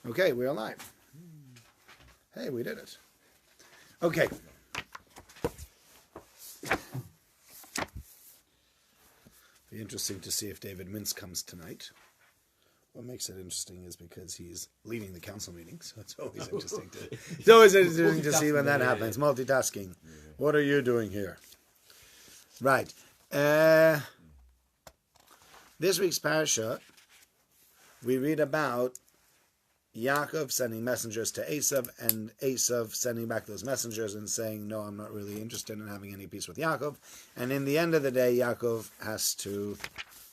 Okay, we're alive. Hey, we did it. Okay. Be interesting to see if David Mintz comes tonight. What makes it interesting is because he's leading the council meeting, so it's always interesting to see when that happens. Multitasking. What are you doing here? Right. This week's parasha, we read about Yaakov sending messengers to Esav, and Esav sending back those messengers and saying, no, I'm not really interested in having any peace with Yaakov. And in the end of the day, Yaakov has to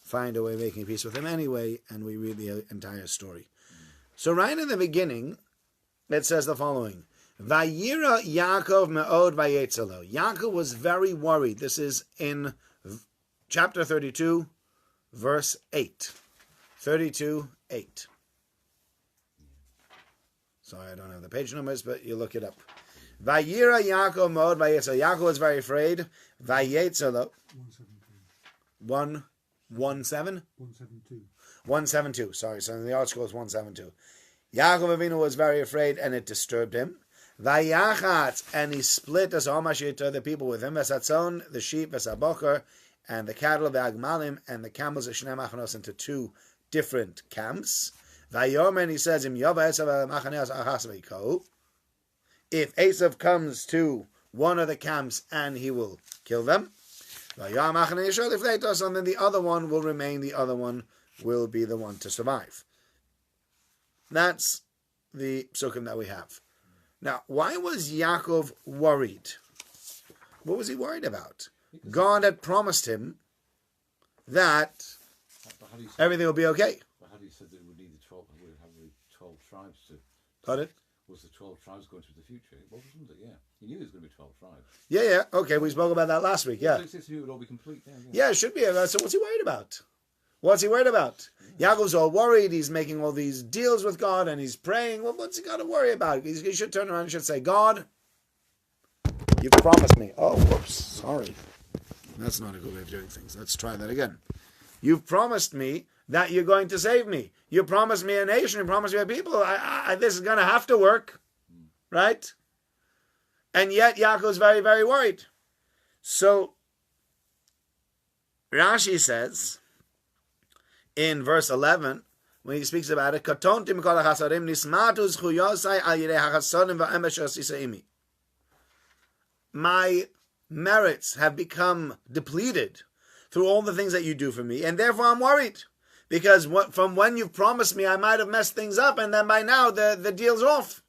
find a way of making peace with him anyway, and we read the entire story. So right in the beginning, it says the following, Vayira Yaakov me'od vayetzelo. Yaakov was very worried. This is in chapter 32, verse 8. 32:8. Sorry, I don't have the page numbers, but you look it up. Vayira Yaakov me'od vayetzelo. Yaakov was very afraid. Vayetzelo. 172. Sorry, so in the article is 172. Yaakov Avinu was very afraid, and it disturbed him. Vayachatz, and he split us all the people with him. Vesatzon, the sheep, Vesabocher, and the cattle, Veagmalim, and the camels, Shnei Machanos, into two different camps. Vayomer, and he says, Im Yova Esav Machaneos Achas Veiko. If Esav comes to one of the camps, and he will kill them. Vayam Machane Yishol, if they does, and then the other one will remain. The other one will be the one to survive. That's the psukim that we have. Now, why was Yaakov worried? What was he worried about? God had promised him that everything will be okay. But how do you say that it would need the 12, would have the 12 tribes to... Got it? Was the 12 tribes going to the future? It wasn't it? Yeah. He knew there was going to be 12 tribes. Yeah. Okay, we spoke about that last week, yeah. So it would all be complete. Yeah, it should be. So what's he worried about? Yaakov's all worried. He's making all these deals with God, and he's praying. Well, what's he got to worry about? He should turn around and should say, God, you've promised me. Oh, whoops, sorry. That's not a good way of doing things. Let's try that again. You've promised me that you're going to save me. You promised me a nation. You promised me a people. This is going to have to work, right? And yet Yaakov's very, very worried. So Rashi says in verse 11, when he speaks about it, Katontim kol hachasadim nismatu zchuyosai al yidei hachasadim va'emes shosisaimi. My merits have become depleted through all the things that you do for me, and therefore I'm worried. Because from when you've promised me, I might have messed things up, and then by now the deal's off.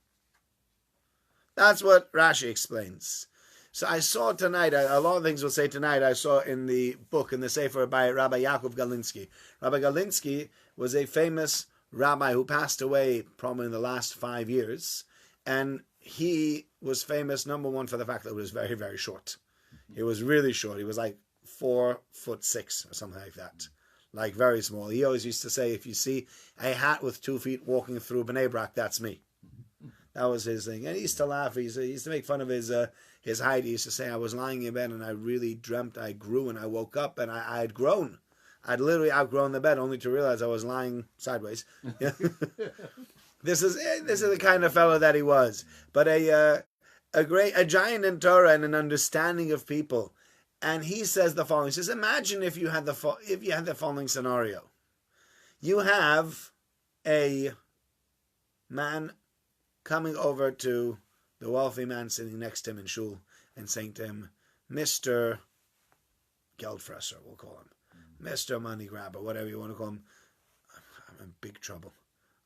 That's what Rashi explains. So I saw tonight, a lot of things we'll say tonight, I saw in the book, in the Sefer by Rabbi Yaakov Galinsky. Rabbi Galinsky was a famous rabbi who passed away probably in the last 5 years, and he was famous, number one, for the fact that he was very, very short. He was really short. He was like 4'6" or something like that. Like very small. He always used to say, if you see a hat with 2 feet walking through Bnei Brak, that's me. That was his thing. And he used to laugh. He used to make fun of his height. He used to say, I was lying in bed and I really dreamt I grew, and I woke up and I had grown. I'd literally outgrown the bed only to realize I was lying sideways. This is the kind of fellow that he was. But a giant in Torah and an understanding of people. And he says the following. He says, imagine if you had the following scenario. You have a man coming over to the wealthy man sitting next to him in shul and saying to him, Mr. Geldfresser, we'll call him. Mr. Money Grabber, whatever you want to call him. I'm in big trouble.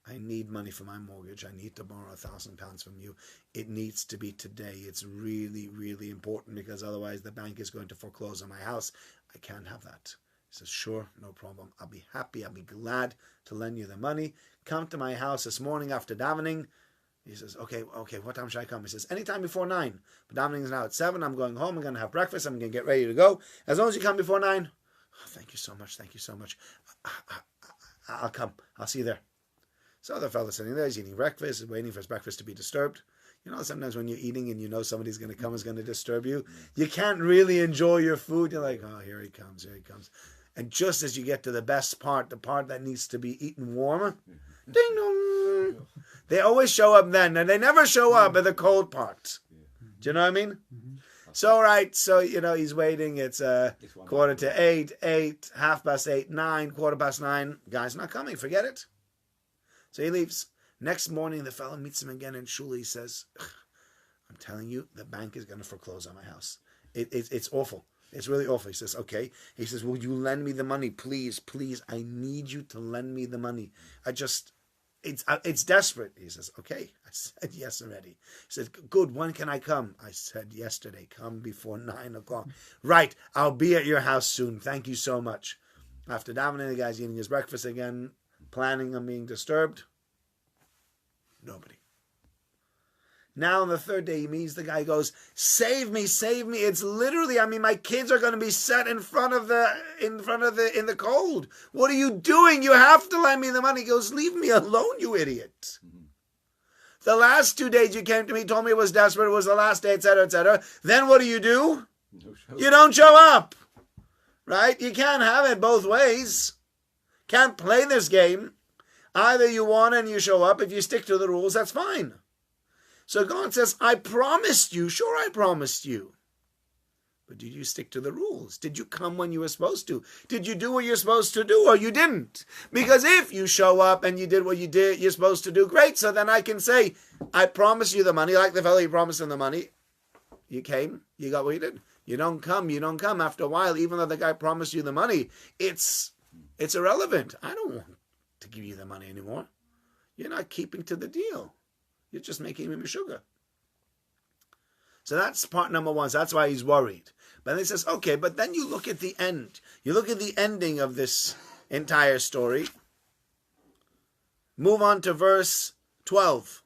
I need money for my mortgage. I need to borrow £1,000 from you. It needs to be today. It's really, really important, because otherwise the bank is going to foreclose on my house. I can't have that. He says, sure, no problem. I'll be happy. I'll be glad to lend you the money. Come to my house this morning after davening. He says, okay, what time should I come? He says, anytime before 9. But davening is now at 7. I'm going home. I'm going to have breakfast. I'm going to get ready to go. As long as you come before 9. Oh, thank you so much. I'll come. I'll see you there. So the fellow's sitting there, he's eating breakfast, waiting for his breakfast to be disturbed. You know, sometimes when you're eating and you know somebody's going to come, is going to disturb you, you can't really enjoy your food. You're like, oh, here he comes. And just as you get to the best part, the part that needs to be eaten warm, ding dong, They always show up then, and they never show up at the cold part. Do you know what I mean? So, right, so, he's waiting. It's 7:45, 8, 8:30, 9, 9:15. Guy's not coming. Forget it. So he leaves. Next morning, the fellow meets him again in shul. He says, I'm telling you, the bank is going to foreclose on my house. It's awful. It's really awful. He says, okay. He says, will you lend me the money? Please, please. I need you to lend me the money. It's desperate. He says, okay. I said yes already. He said, good. When can I come? I said yesterday. Come before 9 o'clock. Right. I'll be at your house soon. Thank you so much. After davening, the guy's eating his breakfast again, planning on being disturbed. Nobody. Now on the third day he meets the guy, goes, save me. It's literally, my kids are going to be set in the cold. What are you doing? You have to lend me the money. He goes, leave me alone, you idiot. The last 2 days you came to me, told me it was desperate, it was the last day, etc., etc. Then what do? You don't show up. Right? You can't have it both ways. Can't play this game. Either you want and you show up. If you stick to the rules, that's fine. So God says, I promised you. Sure, I promised you. But did you stick to the rules? Did you come when you were supposed to? Did you do what you're supposed to do, or you didn't? Because if you show up and you did what you're supposed to do, great. So then I can say, I promised you the money, like the fellow you promised him the money. You came, you got what you did. You don't come. After a while, even though the guy promised you the money, it's irrelevant. I don't want to give you the money anymore. You're not keeping to the deal. You're just making him a sugar. So that's part number one. So that's why he's worried. But then he says, okay, but then you look at the end. You look at the ending of this entire story. Move on to verse 12.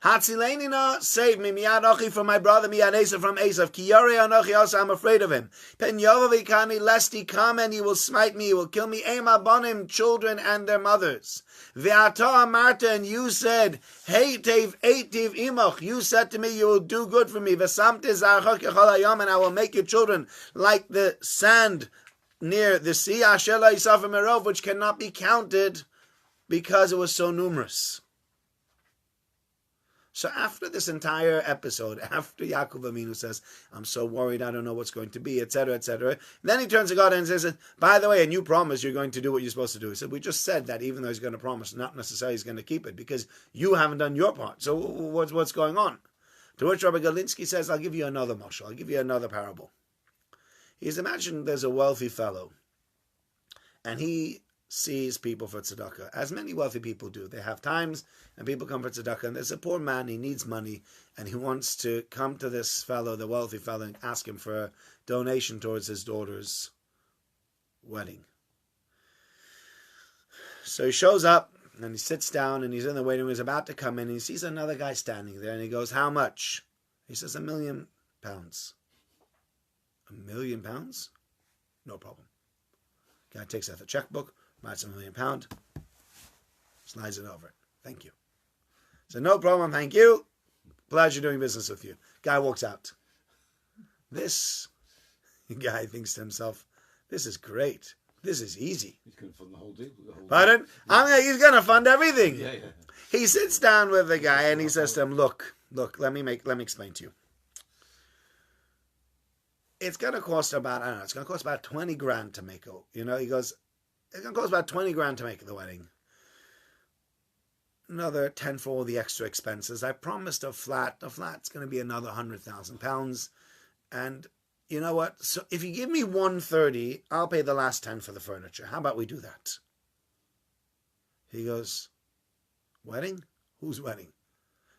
Hatzilenina, save me, miyad achi from my brother, miyad Esav from Esav. Ki yarei anochi also, I'm afraid of him. Pen yovavikani, lest he come and he will smite me, he will kill me. Ema bonim, children and their mothers. Ve'ata amarta, and you said, Heitiv eitiv imach, you said to me, you will do good for me. Ve'samte zarcha kechol hayom, and I will make your children like the sand near the sea, asher la yisaf merov, which cannot be counted because it was so numerous. So after this entire episode, after Yaakov Avinu says, I'm so worried, I don't know what's going to be, etc., etc., then he turns to God and says, by the way, and you promise you're going to do what you're supposed to do. He said, we just said that even though he's going to promise, not necessarily he's going to keep it, because you haven't done your part. So what's going on? To which Rabbi Galinsky says, I'll give you another mashal, I'll give you another parable. He's imagined there's a wealthy fellow, and he sees people for tzedakah, as many wealthy people do. They have times, and people come for tzedakah, and there's a poor man, he needs money, and he wants to come to this fellow, the wealthy fellow, and ask him for a donation towards his daughter's wedding. So he shows up, and he sits down, and he's in the waiting room, he's about to come in, and he sees another guy standing there, and he goes, how much? He says, £1 million. £1 million? No problem. Guy takes out the checkbook, writes £1 million, slides it over. Thank you. So no problem, thank you. Pleasure doing business with you. Guy walks out. This guy thinks to himself, this is great. This is easy. He's going to fund the whole deal. Pardon? He's going to fund everything. Yeah. He sits down with the guy and he says to him, look, let me explain to you. It's going to cost about, it's going to cost about 20 grand to make he goes, it's going to cost about 20 grand to make the wedding. Another 10 for all the extra expenses. I promised a flat. The flat's going to be another £100,000. And you know what? So if you give me 130, I'll pay the last 10 for the furniture. How about we do that? He goes, wedding? Whose wedding?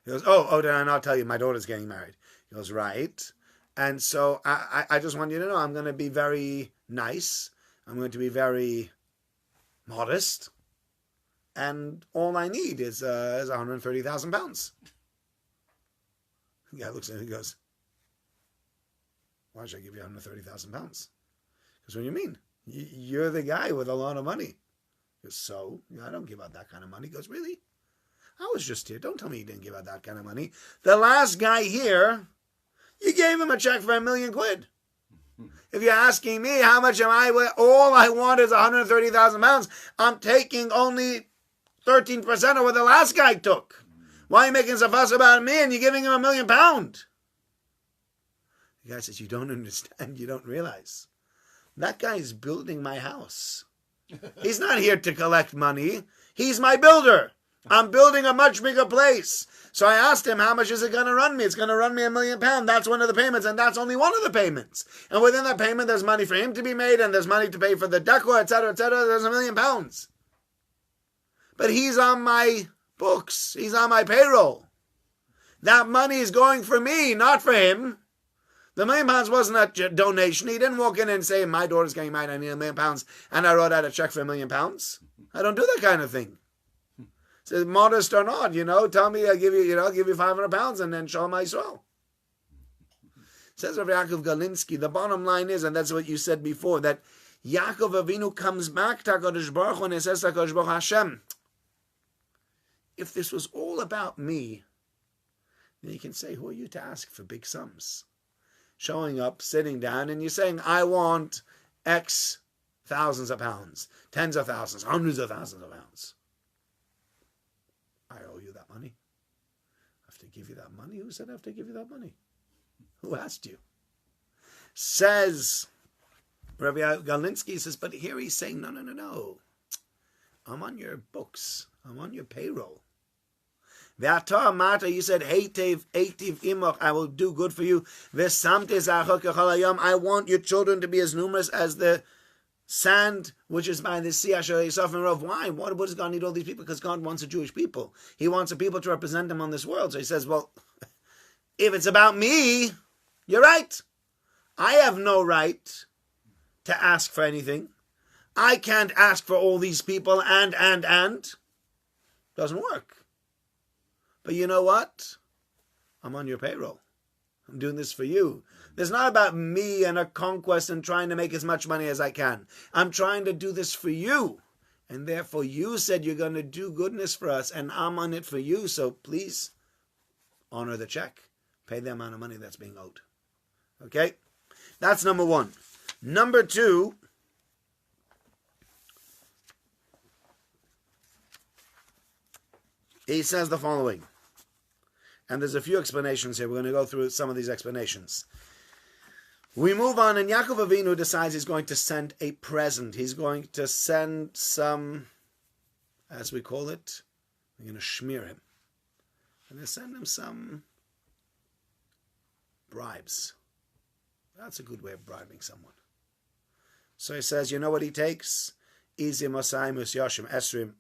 He goes, oh, did I not tell you? My daughter's getting married. He goes, right. And so I just want you to know I'm going to be very nice. I'm going to be very modest. And all I need is £130,000. The guy looks at him and goes, why should I give you £130,000? Because what do you mean? You're the guy with a lot of money. He goes, so? I don't give out that kind of money. He goes, really? I was just here. Don't tell me you didn't give out that kind of money. The last guy here, you gave him a check for £1 million. If you're asking me how much am I with, all I want is £130,000. I'm taking only 13% of what the last guy took. Why are you making such a fuss about me and you're giving him £1 million? The guy says, you don't understand, you don't realize. That guy is building my house. He's not here to collect money. He's my builder. I'm building a much bigger place. So I asked him, how much is it going to run me? It's going to run me £1 million. That's one of the payments, and that's only one of the payments. And within that payment, there's money for him to be made, and there's money to pay for the decor, etc., etc. There's £1 million. But he's on my books. He's on my payroll. That money is going for me, not for him. The £1 million wasn't a donation. He didn't walk in and say, my daughter's getting married, I need £1 million, and I wrote out a check for £1 million. I don't do that kind of thing. Says, modest or not, tell me I'll give you, give you £500 and then show my soul. Says Rav Yaakov Galinsky, the bottom line is, and that's what you said before, that Yaakov Avinu comes back to HaKadosh Baruch Hu and he says to HaKadosh Baruch Hu, Hashem, if this was all about me, then you can say, who are you to ask for big sums? Showing up, sitting down, and you're saying, I want X thousands of pounds, tens of thousands, hundreds of thousands of pounds. I owe you that money. I have to give you that money? Who said I have to give you that money? Who asked you? Says Rabbi Galinsky, says, but here he's saying, no. I'm on your books. I'm on your payroll. You said, Heitiv imoch, I will do good for you. I want your children to be as numerous as the sand which is by the sea. Why? What does God need all these people? Because God wants a Jewish people. He wants a people to represent him on this world. So he says, well, if it's about me, you're right. I have no right to ask for anything. I can't ask for all these people and. Doesn't work. But you know what? I'm on your payroll. I'm doing this for you. It's not about me and a conquest and trying to make as much money as I can. I'm trying to do this for you. And therefore you said you're going to do goodness for us, and I'm on it for you. So please honor the check. Pay the amount of money that's being owed. Okay? That's number one. Number two, he says the following. And there's a few explanations here. We're going to go through some of these explanations. We move on, and Yaakov Avinu decides he's going to send a present. He's going to send some, as we call it, we're going to schmear him. I'm going to send him some bribes. That's a good way of bribing someone. So he says, you know what he takes? Izim Osai Mus Yoshim Esrim.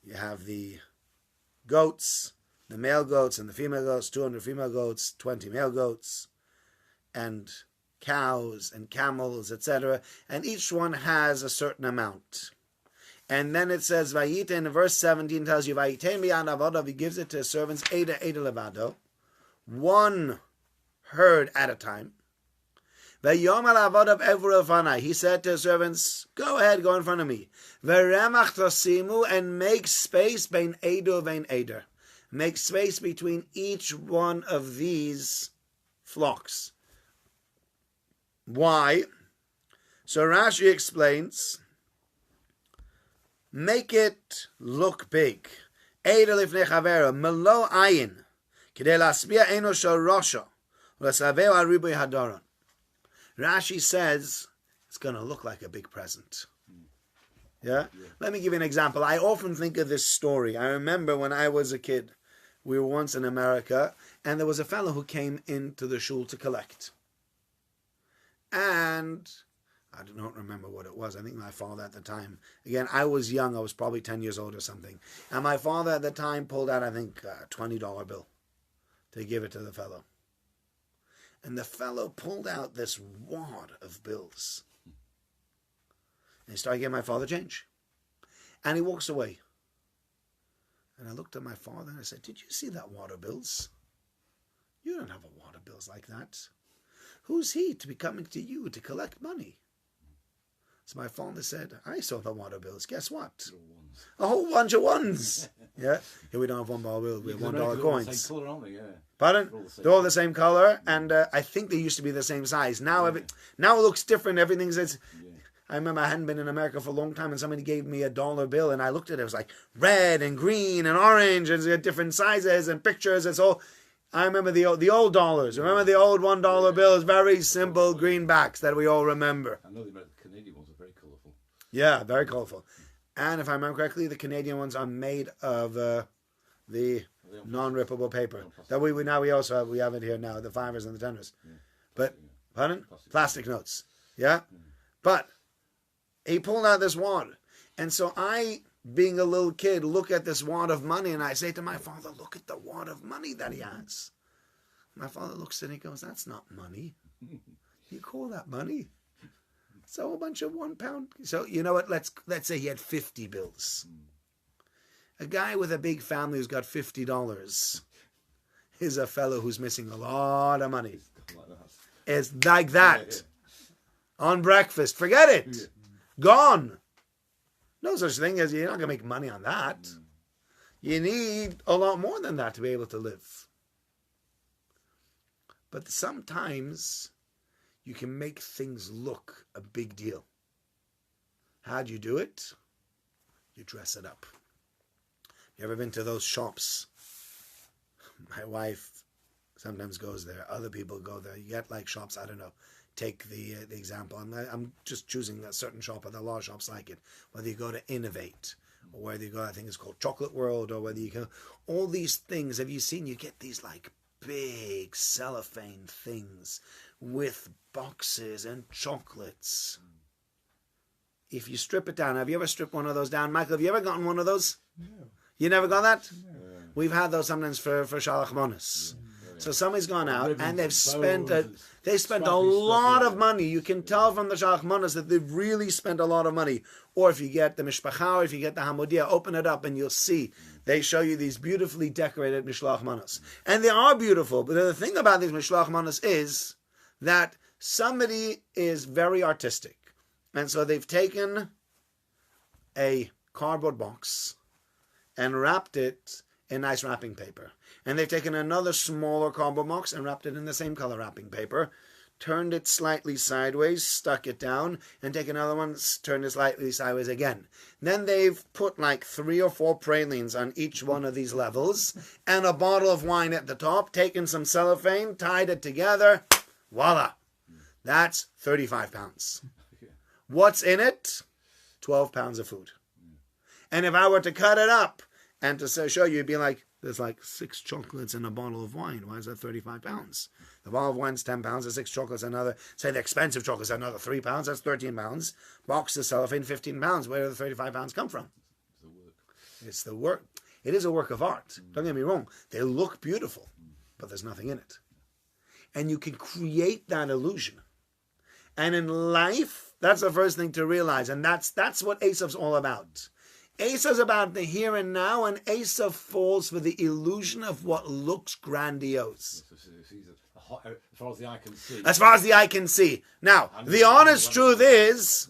You have the goats, the male goats and the female goats, 200 female goats, 20 male goats, and cows and camels, etc. And each one has a certain amount. And then it says, Vayite, in verse 17 tells you, Vayite mi'an avodav, he gives it to his servants, Eda levado, one herd at a time. Vayom al avodav evru elfanai, he said to his servants, go ahead, go in front of me. Veremach tosimu, and make space bein edo vein eder. Make space between each one of these flocks. Why? So Rashi explains, make it look big. Eder lifnei chavero, melo ayin, kidei laspia eno shel rosho, u'lasaveo al ribui hadoron. Rashi says, it's going to look like a big present. Yeah? Let me give you an example. I often think of this story. I remember when I was a kid, we were once in America, and there was a fellow who came into the shul to collect. And I don't remember what it was. I think my father at the time, again, I was young. I was probably 10 years old or something. And my father at the time pulled out, I think, a $20 bill to give it to the fellow. And the fellow pulled out this wad of bills. And he started giving my father change. And he walks away. And I looked at my father and I said, did you see that wad of bills? You don't have a wad of bills like that. Who's he to be coming to you to collect money? So my father said, I saw the wad of bills. Guess what? A whole bunch of ones. Yeah. Here we don't have $1 bill. We have $1 coins. Same colour, aren't they? Yeah. Pardon? They're all the same color, and I think they used to be the same size. Now, now it looks different. Everything's. I remember I hadn't been in America for a long time, and somebody gave me a dollar bill, and I looked at it. It was like red and green and orange, and different sizes and pictures. And so I remember the old dollars. Remember the old $1 bills, very simple greenbacks that we all remember. I know the Canadian ones are very colourful. Yeah, very colorful. And if I remember correctly, the Canadian ones are made of the non-rippable paper that we have it here now, the 5s and the 10s. Yeah. But pardon? Plastic notes. Yeah. Mm. But he pulled out this wad, and so I, being a little kid, look at this wad of money, and I say to my father, "Look at the wad of money that he has." My father looks at it and he goes, "That's not money. You call that money? It's a whole bunch of £1." So you know what? Let's say he had 50 bills. A guy with a big family who's got $50 is a fellow who's missing a lot of money. Like that. It's like that. On breakfast. Forget it. Gone. No such thing as you're not going to make money on that. You need a lot more than that to be able to live. But sometimes you can make things look a big deal. How do you do it? You dress it up. You ever been to those shops? My wife sometimes goes there. Other people go there. You get like shops, I don't know. Take the example. I'm just choosing a certain shop, or there are a lot of shops like it. Whether you go to Innovate, or whether you go, I think it's called Chocolate World, or whether you go, all these things. Have you seen? You get these like big cellophane things with boxes and chocolates. If you strip it down, have you ever stripped one of those down? Michael, have you ever gotten one of those? No. You never got that? No. We've had those sometimes for Shalach Monas. So somebody's gone out and they've spent a lot of money. You can tell from the Shalach Monas that they've really spent a lot of money. Or if you get the Mishpacha, or if you get the Hamodia, open it up and you'll see they show you these beautifully decorated Mishloach Manos. And they are beautiful. But the thing about these Mishloach Manos is that somebody is very artistic. And so they've taken a cardboard box and wrapped it in nice wrapping paper. And they've taken another smaller cardboard box and wrapped it in the same color wrapping paper, turned it slightly sideways, stuck it down, and take another one, turned it slightly sideways again. Then they've put like 3 or 4 pralines on each one of these levels, and a bottle of wine at the top, taken some cellophane, tied it together, voila! That's 35 pounds. What's in it? 12 pounds of food. And if I were to cut it up and to show you, it'd be like, there's like 6 chocolates and a bottle of wine. Why is that 35 pounds? The bottle of wine's 10 pounds, the 6 chocolates, another, say the expensive chocolates, another 3 pounds, that's 13 pounds. Box of cellophane, 15 pounds. Where do the 35 pounds come from? It's the work. It is a work of art. Don't get me wrong. They look beautiful, but there's nothing in it. And you can create that illusion. And in life, that's the first thing to realize. And that's what Esav's all about. Esav's about the here and now, and Esav falls for the illusion of what looks grandiose. As far as the eye can see. As far as the eye can see. Now, the honest truth is,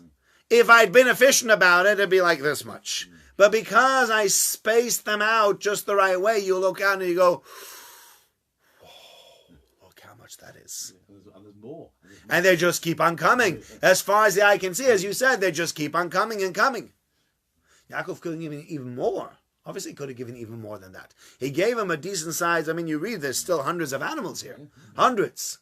if I'd been efficient about it, it'd be like this much. But because I spaced them out just the right way, you look out and you go, look how much that is. And there's more. And they just keep on coming. As far as the eye can see, as you said, they just keep on coming and coming. Yaakov could have given even more. Obviously, he could have given even more than that. He gave him a decent size. I mean, you read, there's still hundreds of animals here. Hundreds.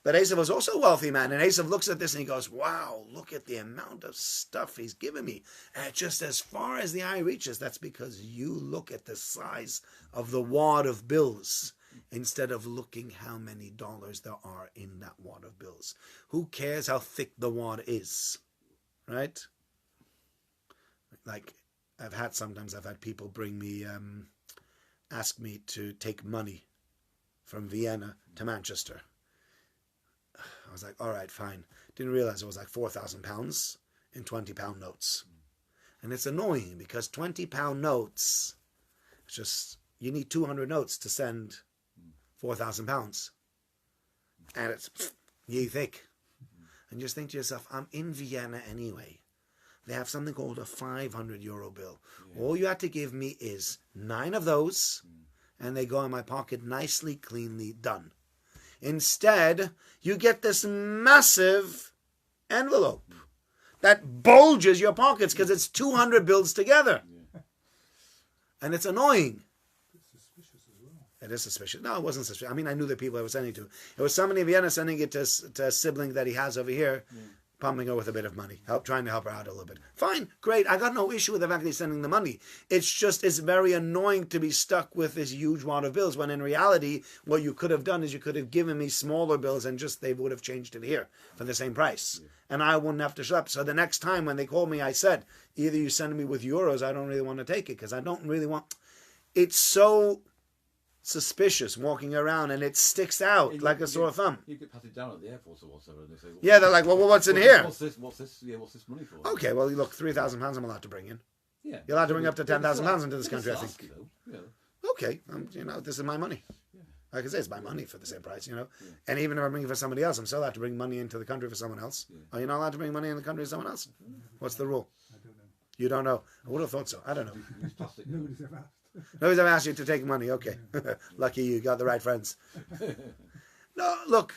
But Esav was also a wealthy man. And Esav looks at this and he goes, wow, look at the amount of stuff he's given me. And just as far as the eye reaches, that's because you look at the size of the wad of bills instead of looking how many dollars there are in that wad of bills. Who cares how thick the wad is? Right? Like, I've had people bring me, ask me to take money from Vienna to Manchester. I was like, all right, fine. Didn't realize it was like 4,000 pounds in 20-pound notes. And it's annoying because 20-pound notes, it's just, you need 200 notes to send 4,000 pounds. And it's yay thick. And just think to yourself, I'm in Vienna anyway. They have something called a 500 euro bill. Yeah. All you have to give me is 9 of those, and they go in my pocket nicely, cleanly done. Instead, you get this massive envelope that bulges your pockets because it's 200 bills together. Yeah. And it's annoying. It's suspicious as well. It is suspicious. No, it wasn't suspicious. I mean, I knew the people I was sending to. It was somebody in Vienna sending it to a sibling that he has over here, pumping her with a bit of money, trying to help her out a little bit. Fine, great. I got no issue with the fact that he's sending the money. It's just, it's very annoying to be stuck with this huge wad of bills when in reality, what you could have done is you could have given me smaller bills and just they would have changed it here for the same price. Yeah. And I wouldn't have to schlep. So the next time when they called me, I said, either you send me with euros, I don't really want to take it because I don't really want... It's so suspicious walking around and it sticks out like a sore thumb. You could pat it down at the airport or whatever and they say, yeah, they're like, well, what's in here? What's this money for? Okay, well, look, £3,000 I'm allowed to bring in. Yeah. You're allowed to bring up to £10,000 into this country, I think. Yeah. Okay, this is my money. Yeah. Like I say, it's my money for the same price, Yeah. And even if I'm bringing it for somebody else, I'm still allowed to bring money into the country for someone else. Yeah. Are you not allowed to bring money in the country for someone else? What's the rule? I don't know. You don't know? I would have thought so. I don't know. Nobody's ever asked. Nobody's ever asked you to take money. Okay. Lucky you got the right friends. No, look,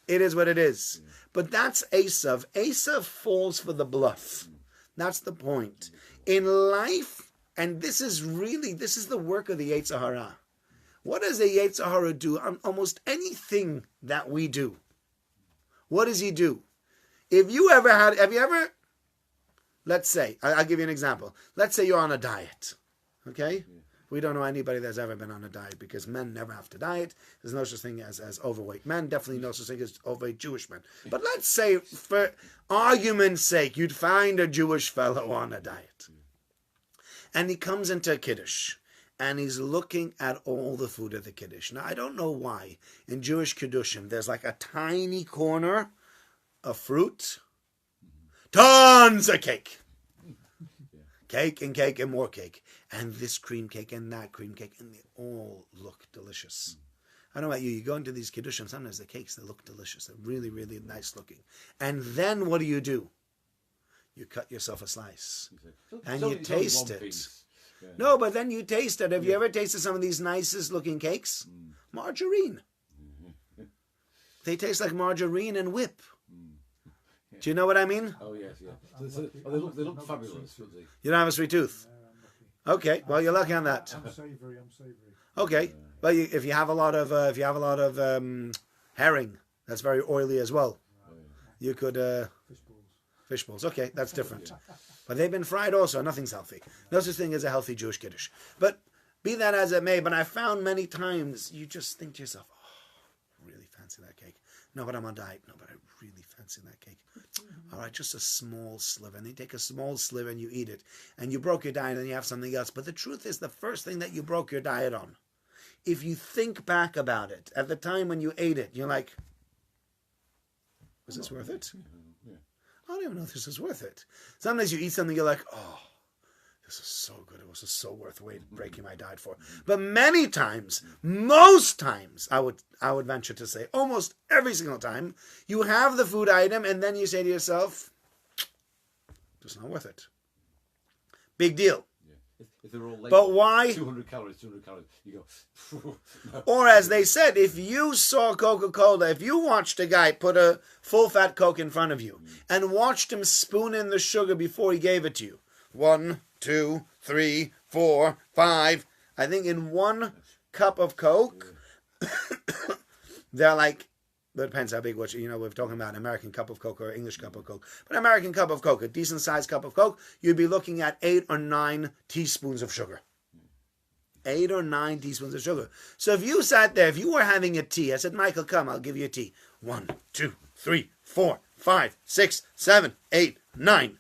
it is what it is. But that's Esav. Esav falls for the bluff. That's the point. In life, and this is the work of the Yetzer Hara. What does the Yetzer Hara do on almost anything that we do? What does he do? Have you ever, let's say, I'll give you an example. Let's say you're on a diet, okay? We don't know anybody that's ever been on a diet because men never have to diet. There's no such thing as overweight men. Definitely no such thing as overweight Jewish men. But let's say, for argument's sake, you'd find a Jewish fellow on a diet. And he comes into a Kiddush. And he's looking at all the food at the Kiddush. Now, I don't know why. In Jewish Kiddushim, there's like a tiny corner of fruit. Tons of cake. Cake and more cake. And this cream cake and that cream cake. And they all look delicious. I don't know about you. You go into these Kiddushim, sometimes the cakes, they look delicious. They're really, really nice looking. And then what do? You cut yourself a slice. And you taste it. Yeah. No, but then you taste it. Have you ever tasted some of these nicest looking cakes? Margarine. They taste like margarine and whip. Yeah. Do you know what I mean? Oh, yes, yeah. They look fabulous. You don't have a sweet tooth? Okay, well, you're lucky on that. I'm savoury. Okay, but if you have a lot of herring, that's very oily as well. You could... Fish balls. Okay, that's different. But they've been fried also. Nothing's healthy. No such thing as a healthy Jewish Kiddush. But be that as it may, but I found many times you just think to yourself, oh, really fancy that cake. No, but I'm on diet. No, but I really fancy that cake. All right, just a small sliver. And you take a small sliver and you eat it. And you broke your diet and you have something else. But the truth is the first thing that you broke your diet on, if you think back about it, at the time when you ate it, you're like, was this worth it? I don't even know if this is worth it. Sometimes you eat something, you're like, oh, this is so good. It was just so worth breaking my diet for. But many times, most times, I would venture to say, almost every single time, you have the food item and then you say to yourself, it's not worth it. Big deal. If they're all but why? 200 calories, you go... Or as they said, if you saw Coca-Cola, if you watched a guy put a full-fat Coke in front of you and watched him spoon in the sugar before he gave it to you, 1, 2, 3, 4, 5, I think in one cup of Coke, they're like, it depends how big, we're talking about an American cup of Coke or English cup of Coke. But an American cup of Coke, a decent sized cup of Coke, you'd be looking at 8 or 9 teaspoons of sugar. 8 or 9 teaspoons of sugar. So if you sat there, if you were having a tea, I said, Michael, come, I'll give you a tea. 1, 2, 3, 4, 5, 6, 7, 8, 9.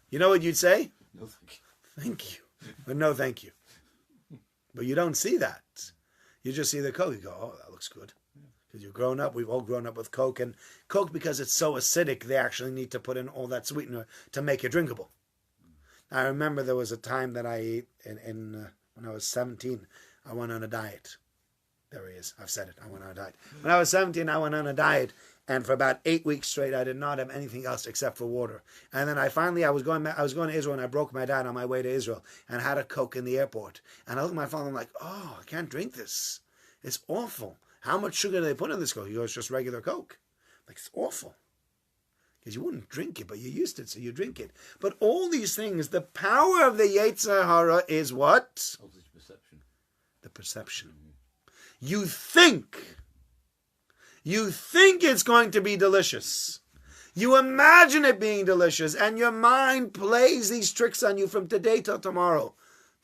You know what you'd say? No, thank you. Thank you. But no, thank you. But you don't see that. You just see the Coke. You go, oh, that looks good. Because you've grown up, we've all grown up with Coke. And Coke, because it's so acidic, they actually need to put in all that sweetener to make it drinkable. I remember there was a time that I ate, when I was 17, I went on a diet. There he is. I've said it. I went on a diet. When I was 17, I went on a diet. And for about 8 weeks straight, I did not have anything else except for water. And then I was going to Israel, and I broke my diet on my way to Israel and had a Coke in the airport. And I looked at my father, and I'm like, oh, I can't drink this. It's awful. How much sugar do they put in this Coke? He goes, just regular Coke. Like, it's awful. Because you wouldn't drink it, but you used it, so you drink it. But all these things, the power of the Yetzer Hara is what? Oh, it's perception. The perception. You think it's going to be delicious. You imagine it being delicious, and your mind plays these tricks on you from today till tomorrow.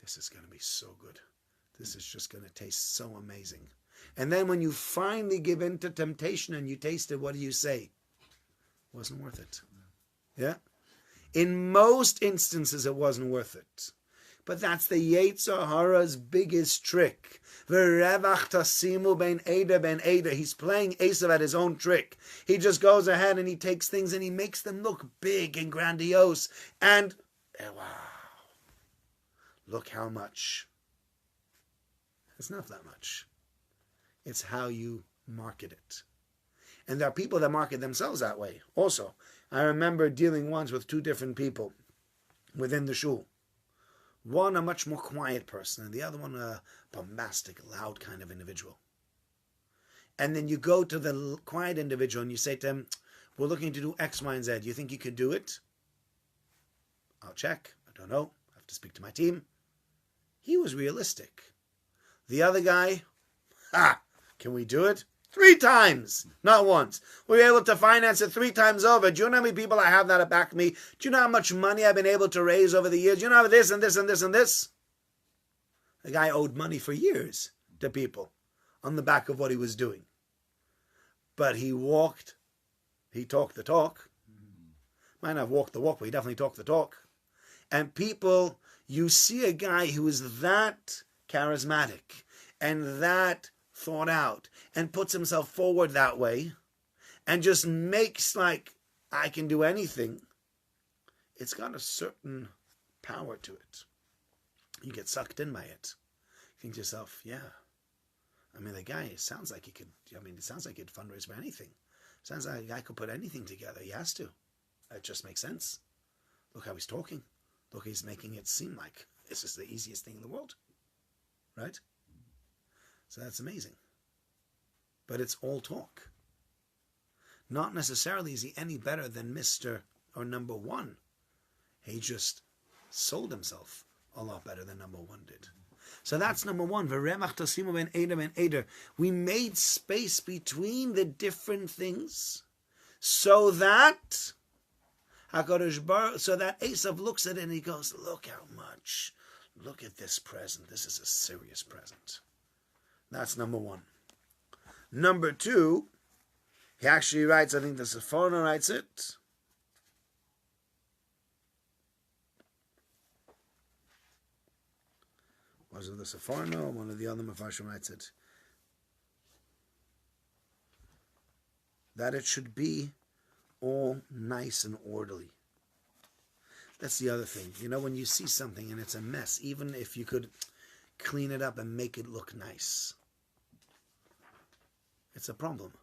This is going to be so good. This is just going to taste so amazing. And then when you finally give in to temptation and you taste it, what do you say? Wasn't worth it. Yeah? In most instances, it wasn't worth it. But that's the Yetzer Hara's biggest trick. V'revach tasimu ben Eda ben Eda. He's playing Esav at his own trick. He just goes ahead and he takes things and he makes them look big and grandiose. And, wow, look how much. It's not that much. It's how you market it. And there are people that market themselves that way also. I remember dealing once with two different people within the shul. One a much more quiet person, and the other one a bombastic, loud kind of individual. And then you go to the quiet individual and you say to him, we're looking to do X, Y, and Z. Do you think you could do it? I'll check. I don't know. I have to speak to my team. He was realistic. The other guy, can we do it? 3 times, not once. We were able to finance it 3 times over. Do you know how many people I have that back me? Do you know how much money I've been able to raise over the years? Do you know this and this and this and this? The guy owed money for years to people on the back of what he was doing. But he talked the talk. Might not have walked the walk, but he definitely talked the talk. And people, you see a guy who is that charismatic and that thought out and puts himself forward that way and just makes like, I can do anything. It's got a certain power to it. You get sucked in by it. You think to yourself, yeah. I mean, the guy sounds like he could, it sounds like he'd fundraise for anything. Sounds like a guy could put anything together. He has to. It just makes sense. Look how he's talking. Look, he's making it seem like this is the easiest thing in the world. Right? So that's amazing. But it's all talk. Not necessarily is he any better than Mr. or number 1. He just sold himself a lot better than number 1 did. So that's number 1. We made space between the different things so that Esav looks at it and he goes, look how much. Look at this present. This is a serious present. That's number 1. Number 2, he actually writes, I think the Sephorah writes it. Was it the Sephorah or one of the other Mefarshim writes it? That it should be all nice and orderly. That's the other thing. When you see something and it's a mess, even if you could clean it up and make it look nice, it's a problem.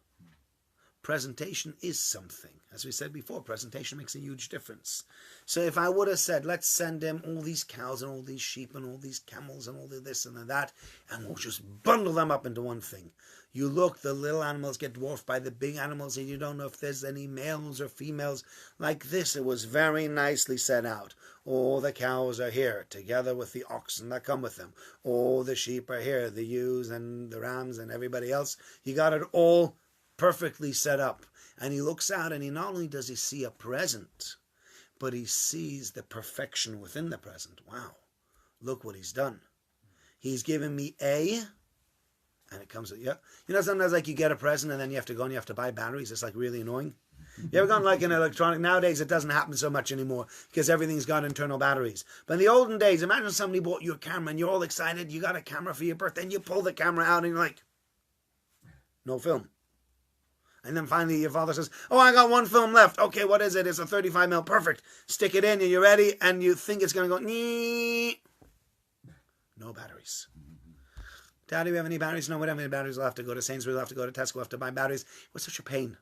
Presentation is something. As we said before, presentation makes a huge difference. So if I would have said, let's send him all these cows and all these sheep and all these camels and all this and that, and we'll just bundle them up into one thing. You look, the little animals get dwarfed by the big animals, and you don't know if there's any males or females. Like this, it was very nicely set out. All the cows are here, together with the oxen that come with them. All the sheep are here, the ewes and the rams and everybody else. You got it all perfectly set up. And he looks out, and he not only does he see a present, but he sees the perfection within the present. Wow, look what he's done. He's given me and it comes with, sometimes like you get a present and then you have to go and you have to buy batteries. It's like really annoying. You ever gone like an electronic? Nowadays it doesn't happen so much anymore because everything's got internal batteries. But in the olden days, imagine somebody bought you a camera and you're all excited. You got a camera for your birthday and you pull the camera out and you're like, no film. And then finally your father says, oh, I got 1 film left. Okay, what is it? It's a 35mm. Perfect. Stick it in and you're ready and you think it's going to go, nee. No batteries. Daddy, we have any batteries? No, we don't have any batteries. We'll have to go to Sainsbury's. We'll have to go to Tesco. We'll have to buy batteries. It was such a pain.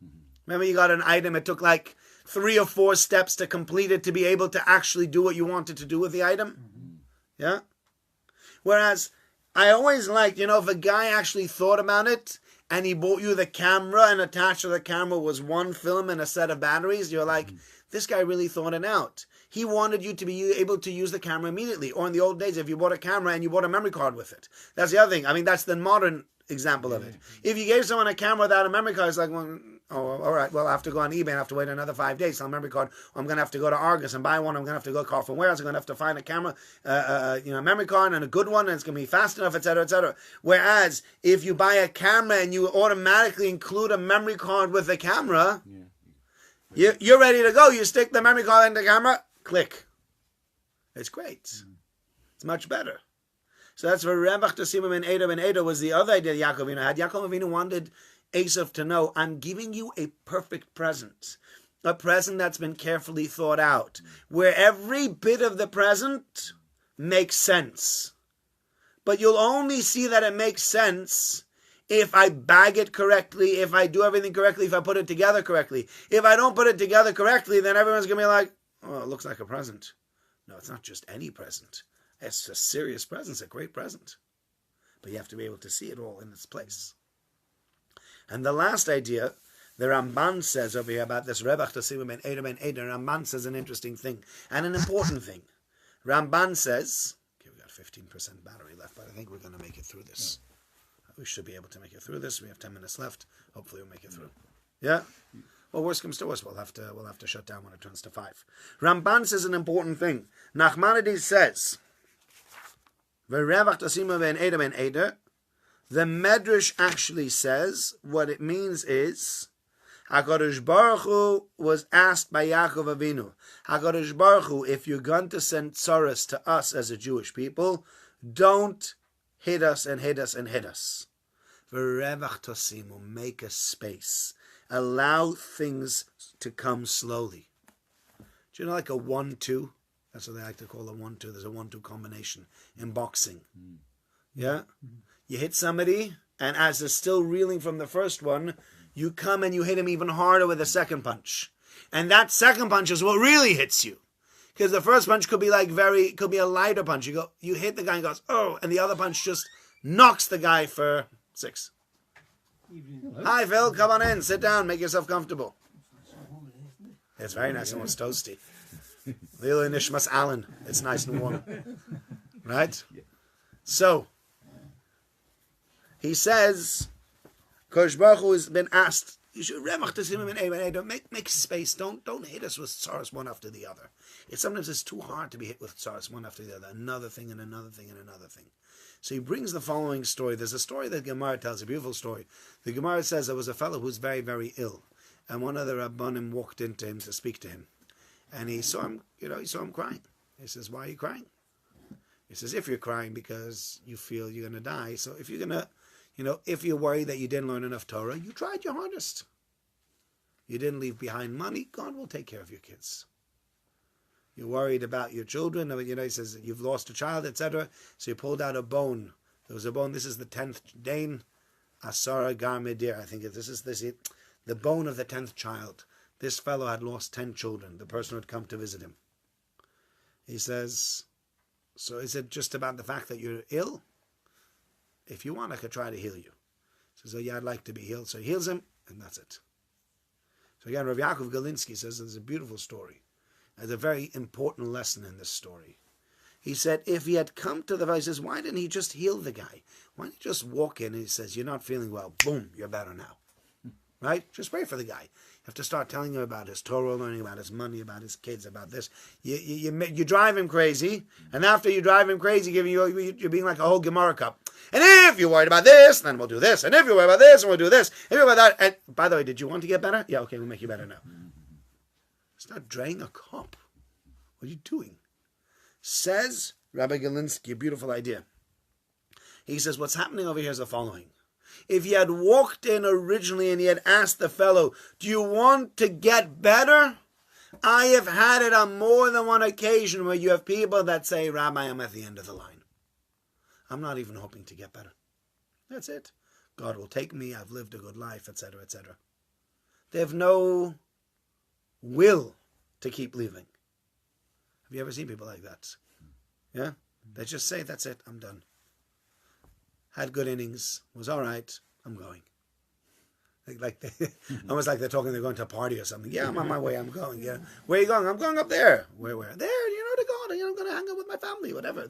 Remember, you got an item. It took like 3 or 4 steps to complete it to be able to actually do what you wanted to do with the item. Yeah? Whereas I always liked, if a guy actually thought about it and he bought you the camera, and attached to the camera was one film and a set of batteries, you're like, this guy really thought it out. He wanted you to be able to use the camera immediately. Or in the old days, if you bought a camera and you bought a memory card with it. That's the other thing. I mean, that's the modern example of it. If you gave someone a camera without a memory card, it's like, well, oh, all right, well, I have to go on eBay and I have to wait another 5 days on a memory card. I'm going to have to go to Argos and buy one. I'm going to have to go car from warehouse. I'm going to have to find a camera, a memory card and a good one, and it's going to be fast enough, etc., etc. Whereas if you buy a camera and you automatically include a memory card with the camera, you're ready to go. You stick the memory card in the camera, click. It's great. It's much better. So that's where Revach Tosimim and Eda was the other idea Yaakov Avinu had. Yaakov Avinu wanted Esav to know, I'm giving you a perfect present. A present that's been carefully thought out. Where every bit of the present makes sense. But you'll only see that it makes sense if I bag it correctly, if I do everything correctly, if I put it together correctly. If I don't put it together correctly, then everyone's going to be like, oh, it looks like a present. No, it's not just any present. It's a serious present. It's a great present. But you have to be able to see it all in its place. And the last idea, the Ramban says over here about this Revach Tosimim and Eda, Ramban says an interesting thing and an important thing. Ramban says, okay, we got 15% battery left, but I think we're going to make it through this. We should be able to make it through this. We have 10 minutes left. Hopefully we'll make it through. Yeah? Well, worst comes to worst, we'll have to shut down when it turns to 5. Ramban says an important thing. Nachmanides says, V'revach Tosimim and Eda, the Medrash actually says what it means is HaKadosh Baruch Hu was asked by Yaakov Avinu, HaKadosh Baruch Hu, if you're going to send tzaras to us as a Jewish people, don't hit us and hit us and hit us. V'revach Tosimu, make a space. Allow things to come slowly. Do you know like a 1-2? That's what they like to call a 1-2. There's a 1-2 combination in boxing. Yeah? You hit somebody, and as they're still reeling from the first one, you come and you hit him even harder with a second punch. And that second punch is what really hits you. Because the first punch could be could be a lighter punch. You hit the guy and goes, oh, and the other punch just knocks the guy for 6. Hi, Phil, come on in, sit down, make yourself comfortable. It's very nice and it's toasty. Lila Nishmas Allen, it's nice and warm. Right? So, he says, Kosh Baruch Hu has been asked, you should make space. Don't hit us with tzaras one after the other. Sometimes it's too hard to be hit with tzaras one after the other. Another thing and another thing and another thing. So he brings the following story. There's a story that Gemara tells, a beautiful story. The Gemara says there was a fellow who's very, very ill. And one of the Rabbanim walked into him to speak to him. And he saw him, crying. He says, why are you crying? He says, if you're crying because you feel you're going to die. So if you're going to, if you're worried that you didn't learn enough Torah, you tried your hardest. You didn't leave behind money, God will take care of your kids. You're worried about your children, he says you've lost a child, etc. So you pulled out a bone. There was a bone, this is the 10th Dain, Asara Gar Medir, I think this is the bone of the 10th child. This fellow had lost 10 children, the person who had come to visit him. He says, so is it just about the fact that you're ill? If you want, I could try to heal you. He says, oh yeah, I'd like to be healed. So he heals him, and that's it. So again, Rav Yaakov Galinsky says there's a beautiful story. There's a very important lesson in this story. He said, if he had come to the fellow, he says, why didn't he just heal the guy? Why didn't he just walk in and he says, you're not feeling well. Boom, you're better now. Right? Just pray for the guy. You have to start telling him about his Torah, learning about his money, about his kids, about this. You drive him crazy, and after you drive him crazy, you're being like a whole Gemara cup. And if you're worried about this, then we'll do this. And if you're worried about this, then we'll do this. If you're worried about that, and by the way, did you want to get better? Yeah, okay, we'll make you better now. It's not draining a cup. What are you doing? Says Rabbi Galinsky, a beautiful idea. He says, what's happening over here is the following. If he had walked in originally and he had asked the fellow, do you want to get better? I have had it on more than one occasion where you have people that say, Rabbi, I'm at the end of the line. I'm not even hoping to get better. That's it. God will take me. I've lived a good life, etc., etc. They have no will to keep living. Have you ever seen people like that? Yeah? They just say, that's it, I'm done. Had good innings, was all right, I'm going. Almost like they're talking, they're going to a party or something. Yeah, I'm on my way, I'm going. Yeah. Where are you going? I'm going up there. Where? There, to go. I'm going to hang out with my family, whatever.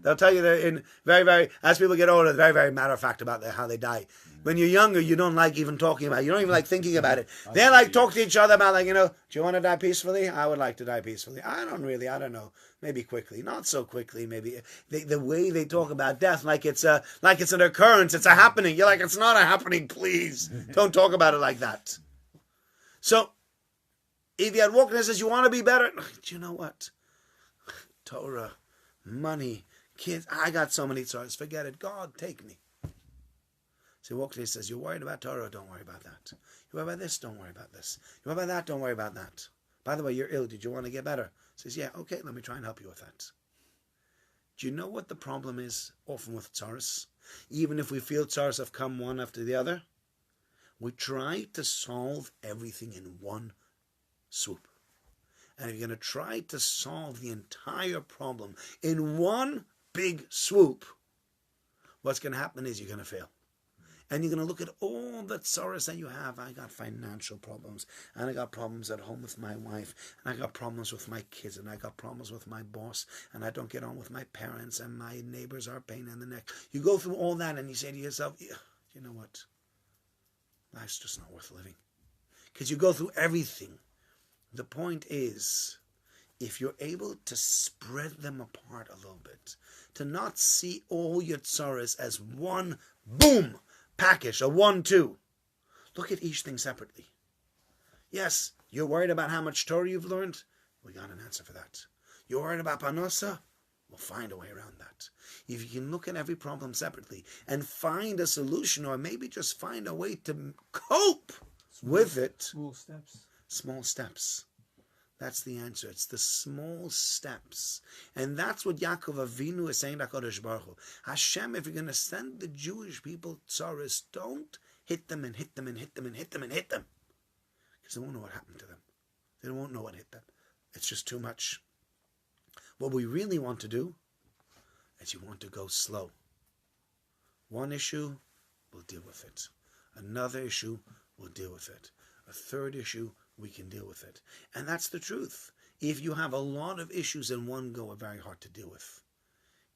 They'll tell you they're in very, very, as people get older, very, very matter of fact about how they die. When you're younger, you don't like even talking about it. You don't even like thinking about it. They like talk to each other about do you want to die peacefully? I would like to die peacefully. I don't know. Maybe quickly. Not so quickly, maybe. The way they talk about death, like it's an occurrence, it's a happening. You're like, it's not a happening, please. Don't talk about it like that. So, if you had walked in and says, you want to be better? Do you know what? Torah, money, kids, I got so many tzars. Forget it. God, take me. So he walks in and says, you're worried about Torah? Don't worry about that. You're worried about this? Don't worry about this. You're worried about that? Don't worry about that. By the way, you're ill. Did you want to get better? He says, yeah, okay, let me try and help you with that. Do you know what the problem is often with tzaras? Even if we feel tzaras have come one after the other, we try to solve everything in one swoop. And if you're going to try to solve the entire problem in one big swoop, what's going to happen is you're going to fail. And you're going to look at all the tzaras that you have. I got financial problems, and I got problems at home with my wife, and I got problems with my kids, and I got problems with my boss, and I don't get on with my parents, and my neighbors are a pain in the neck. You go through all that, and you say to yourself, yeah, you know what? Life's just not worth living. Because you go through everything. The point is, if you're able to spread them apart a little bit, to not see all your tzaras as one, boom, package, a 1-2. Look at each thing separately. Yes, you're worried about how much Torah you've learned? We got an answer for that. You're worried about Parasha? We'll find a way around that. If you can look at every problem separately and find a solution, or maybe just find a way to cope with it. Small steps. Small steps. That's the answer. It's the small steps. And that's what Yaakov Avinu is saying to HaKadosh Baruch Hu. Hashem, if you're going to send the Jewish people tzaras, don't hit them and hit them and hit them and hit them and hit them. Because they won't know what happened to them. They won't know what hit them. It's just too much. What we really want to do is you want to go slow. One issue, we'll deal with it. Another issue, we'll deal with it. A third issue, we can deal with it. And that's the truth. If you have a lot of issues in one go, are very hard to deal with.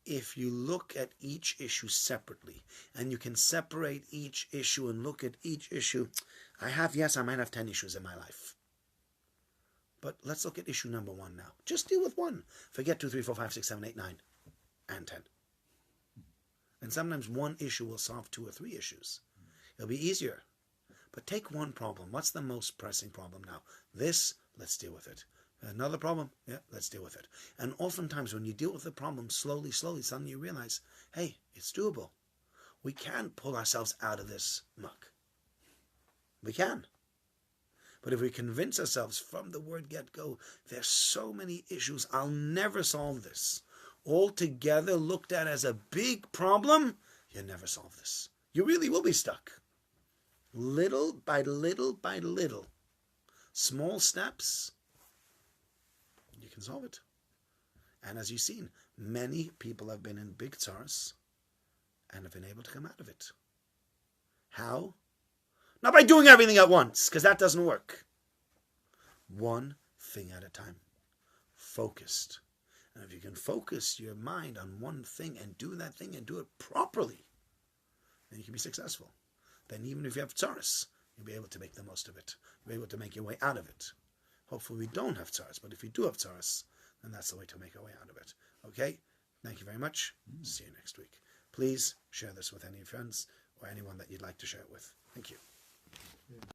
If you look at each issue separately, and you can separate each issue and look at each issue, I might have 10 issues in my life. But let's look at issue number 1 now. Just deal with one. Forget 2, 3, 4, 5, 6, 7, 8, 9, and 10. And sometimes one issue will solve 2 or 3 issues. It'll be easier. But take one problem. What's the most pressing problem now? This, let's deal with it. Another problem? Yeah, let's deal with it. And oftentimes when you deal with the problem slowly, suddenly you realize, hey, it's doable. We can pull ourselves out of this muck. We can. But if we convince ourselves from the word get-go, there's so many issues, I'll never solve this. Altogether looked at as a big problem, you'll never solve this. You really will be stuck. Little by little by little, small steps, you can solve it. And as you've seen, many people have been in big tzaras and have been able to come out of it. How? Not by doing everything at once, because that doesn't work. One thing at a time. Focused. And if you can focus your mind on one thing and do that thing and do it properly, then you can be successful. Then even if you have tzaras, you'll be able to make the most of it. You'll be able to make your way out of it. Hopefully we don't have tzaras, but if we do have tzaras, then that's the way to make our way out of it. Okay? Thank you very much. See you next week. Please share this with any friends or anyone that you'd like to share it with. Thank you.